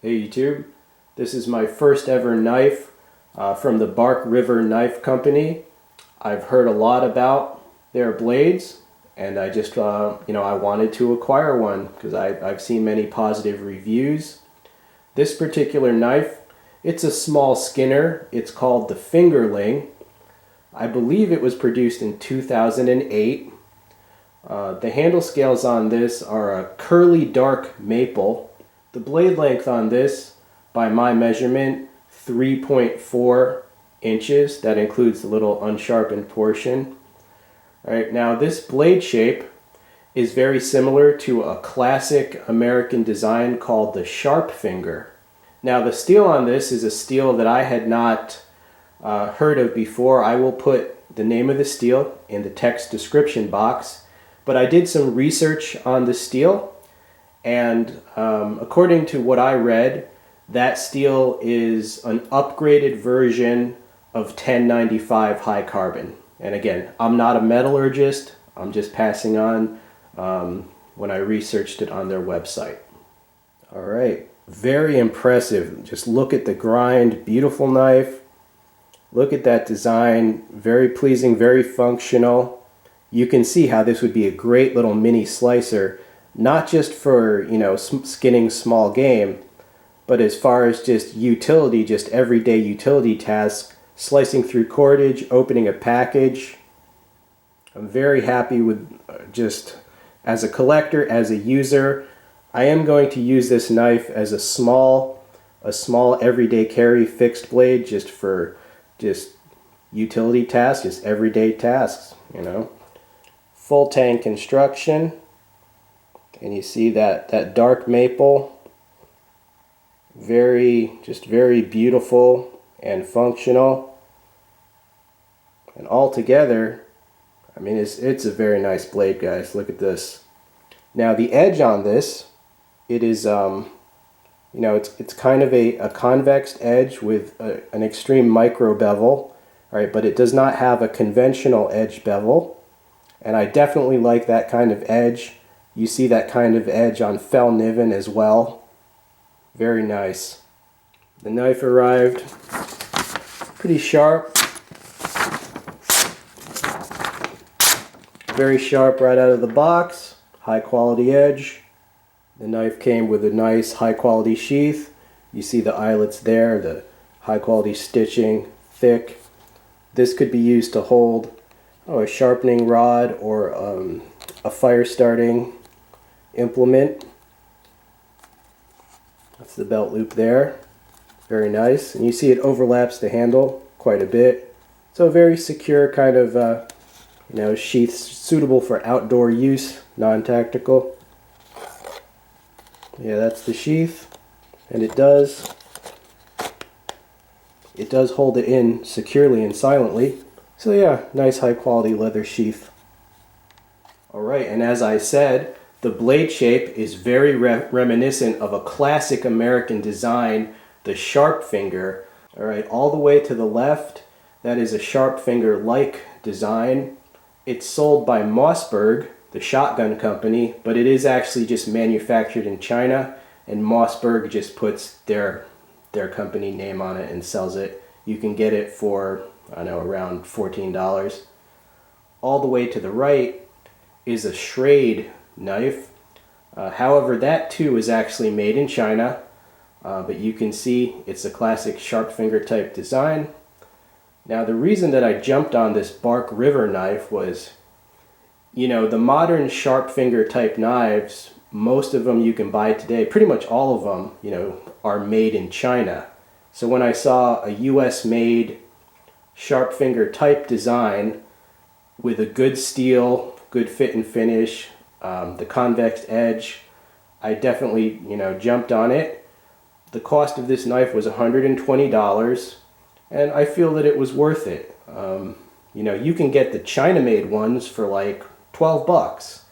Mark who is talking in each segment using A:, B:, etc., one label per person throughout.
A: Hey YouTube, this is my first ever knife from the Bark River Knife Company. I've heard a lot about their blades, and I just, I wanted to acquire one because I've seen many positive reviews. This particular knife, it's a small skinner. It's called the Fingerling. I believe it was produced in 2008. The handle scales on this are a curly dark maple. The blade length on this, by my measurement, 3.4 inches. That includes the little unsharpened portion. All right, now this blade shape is very similar to a classic American design called the sharp finger. Now the steel on this is a steel that I had not heard of before. I will put the name of the steel in the text description box. But I did some research on the steel, and according to what I read, that steel is an upgraded version of 1095 high carbon. And again, I'm not a metallurgist. I'm just passing on when I researched it on their website. All right, very impressive. Just look at the grind, beautiful knife. Look at that design, very pleasing, very functional. You can see how this would be a great little mini slicer, not just for, skinning small game, but as far as just utility, just everyday utility tasks, slicing through cordage, opening a package. I'm very happy with just as a collector, as a user. I am going to use this knife as a small everyday carry fixed blade just for utility tasks, just everyday tasks, Full tang construction, and you see that dark maple, very beautiful and functional, and all together, I mean, it's a very nice blade, guys. Look at this. Now the edge on this, it is it's kind of a convex edge with an extreme micro bevel, right? But it does not have a conventional edge bevel. And I definitely like that kind of edge. You see that kind of edge on fell niven as well. Very nice. The knife arrived pretty sharp. Very sharp right out of the box. High quality edge. The knife came with a nice high quality sheath. You see the eyelets there, the high quality stitching, thick. This could be used to hold a sharpening rod or a fire starting implement. That's the belt loop there. Very nice. And you see it overlaps the handle quite a bit. So a very secure kind of sheath suitable for outdoor use, non-tactical. Yeah, that's the sheath, and it does hold it in securely and silently. So yeah, nice high quality leather sheath. Alright, and as I said, the blade shape is very reminiscent of a classic American design, the sharp finger. Alright, all the way to the left, that is a sharp finger-like design. It's sold by Mossberg, the shotgun company, but it is actually just manufactured in China, and Mossberg just puts their company name on it and sells it. You can get it for, around $14. All the way to the right is a Schrade knife. However, that too is actually made in China, but you can see it's a classic sharp finger type design. Now the reason that I jumped on this Bark River knife was, the modern sharp finger type knives, most of them you can buy today, pretty much all of them, are made in China. So when I saw a US made sharp finger type design with a good steel, good fit and finish, the convex edge, I definitely, jumped on it. The cost of this knife was $120, and I feel that it was worth it. You can get the China-made ones for like $12,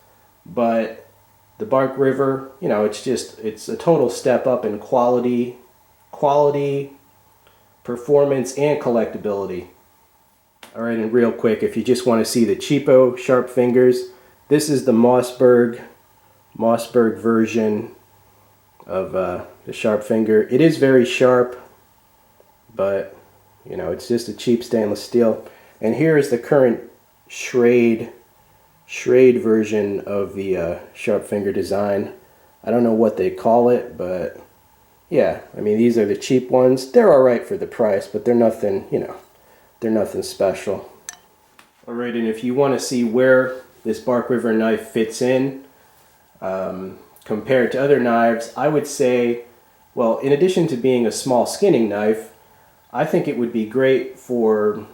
A: but the Bark River, it's a total step up in quality, performance, and collectability. Alright, and real quick, if you just want to see the cheapo sharp fingers, this is the Mossberg version of the sharp finger. It is very sharp, but you know, it's just a cheap stainless steel. And here is the current Schrade version of the sharp finger design. I don't know what they call it, but yeah, I mean, these are the cheap ones. They're alright for the price, but they're nothing, you know, they're nothing special. Alright, and if you want to see where this Bark River knife fits in compared to other knives, I would say, well, in addition to being a small skinning knife, I think it would be great for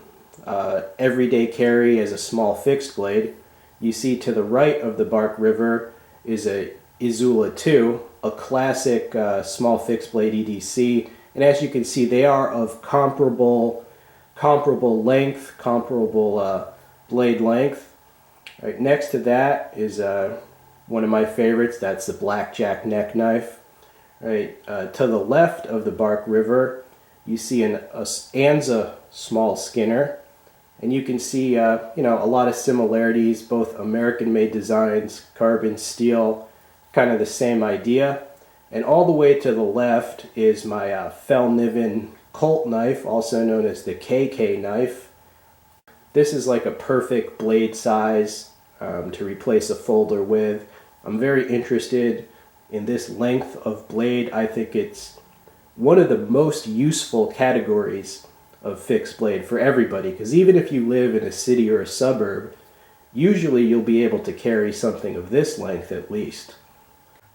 A: everyday carry as a small fixed blade. You see to the right of the Bark River is a Izula 2, a classic small fixed blade EDC, and as you can see, they are of comparable length, comparable blade length. Right next to that is one of my favorites. That's the Blackjack neck knife. Right to the left of the Bark River, you see an Anza small skinner, and you can see you know, a lot of similarities, both American-made designs, carbon steel, kind of the same idea. And all the way to the left is my Fellniven Colt knife, also known as the KK knife. This is like a perfect blade size to replace a folder with. I'm very interested in this length of blade. I think it's one of the most useful categories of fixed blade for everybody, because even if you live in a city or a suburb, usually you'll be able to carry something of this length at least.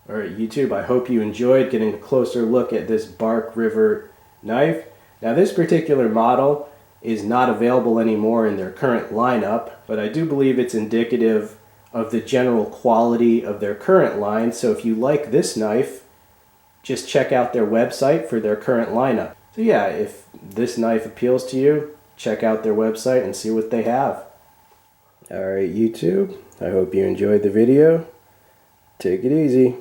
A: Alright YouTube, I hope you enjoyed getting a closer look at this Bark River knife. Now this particular model is not available anymore in their current lineup, but I do believe it's indicative of the general quality of their current line. So if you like this knife, just check out their website for their current lineup. So yeah, if this knife appeals to you, check out their website and see what they have. Alright YouTube, I hope you enjoyed the video. Take it easy.